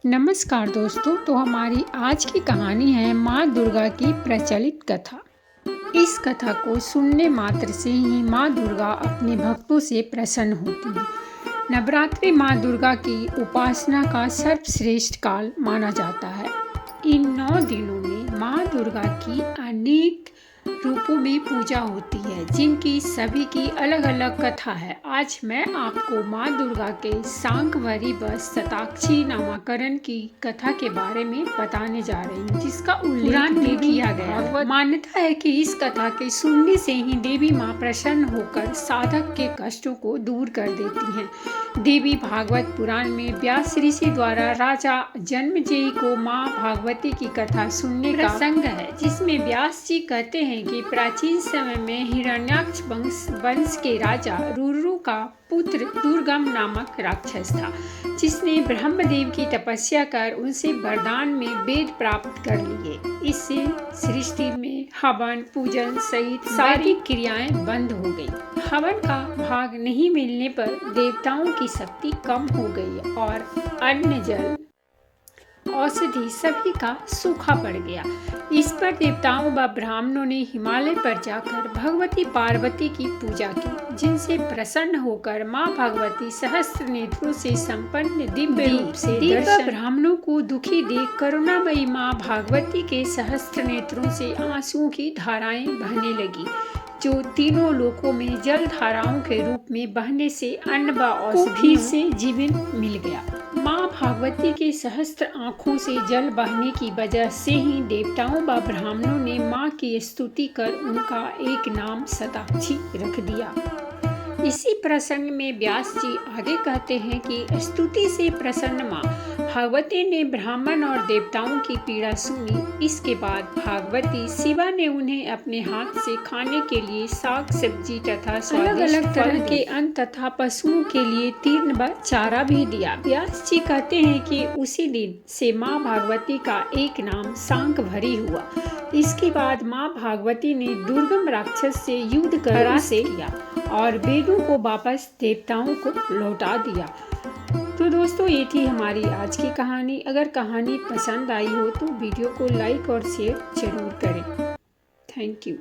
नमस्कार दोस्तों। तो हमारी आज की कहानी है माँ दुर्गा की प्रचलित कथा। इस कथा को सुनने मात्र से ही माँ दुर्गा अपने भक्तों से प्रसन्न होती है। नवरात्रि माँ दुर्गा की उपासना का सर्वश्रेष्ठ काल माना जाता है। इन 9 दिनों में माँ दुर्गा की अनेक रूपों में पूजा होती है, जिनकी सभी की अलग अलग कथा है। आज मैं आपको माँ दुर्गा के शाकंभरी व शताक्षी नामकरण की कथा के बारे में बताने जा रही हूँ, जिसका उल्लेख पुराण में किया गया है। मान्यता है कि इस कथा के सुनने से ही देवी माँ प्रसन्न होकर साधक के कष्टों को दूर कर देती हैं। देवी भागवत पुराण में व्यास ऋषि द्वारा राजा जन्मेजय को माँ भागवती की कथा सुनने का प्रसंग है, जिसमें व्यास जी कहते हैं कि प्राचीन समय में हिरण्याक्ष वंश के राजा रुरु का पुत्र दुर्गम नामक राक्षस था, जिसने ब्रह्मदेव की तपस्या कर उनसे वरदान में वेद प्राप्त कर लिए। इससे सृष्टि में हवन पूजन सहित सारी क्रियाएं बंद हो गई। हवन का भाग नहीं मिलने पर देवताओं की शक्ति कम हो गई और अन्न जल औषधि सभी का सूखा पड़ गया। इस पर देवताओं व ब्राह्मणों ने हिमालय पर जाकर भगवती पार्वती की पूजा की, जिनसे प्रसन्न होकर माँ भगवती सहस्त्र नेत्रों से संपन्न दिव्य रूप से ब्राह्मणों को दुखी देख करुणामयी माँ भगवती के सहस्त्र नेत्रों से आंसुओं की धाराएं बहने लगी, जो तीनों लोकों में जल धाराओं के रूप में बहने से अन्न व औषधि से जीवन मिल गया। माँ भागवती के सहस्त्र आँखों से जल बहने की वजह से ही देवताओं व ब्राह्मणों ने माँ की स्तुति कर उनका एक नाम शताक्षी रख दिया। इसी प्रसंग में व्यास जी आगे कहते हैं कि स्तुति से प्रसन्न माँ भागवती ने ब्राह्मण और देवताओं की पीड़ा सुनी। इसके बाद भागवती शिवा ने उन्हें अपने हाथ से खाने के लिए साग सब्जी तथा अलग अलग तरह के अन्न तथा पशुओं के लिए तीर्ण व चारा भी दिया। व्यास जी कहते हैं कि उसी दिन से माँ भागवती का एक नाम शाकंभरी हुआ। इसके बाद माँ भागवती ने दुर्गम राक्षस से युद्ध कर उसे किया और वेदों को वापस देवताओं को लौटा दिया। तो दोस्तों, ये थी हमारी आज की कहानी। अगर कहानी पसंद आई हो तो वीडियो को लाइक और शेयर जरूर करें। Thank you.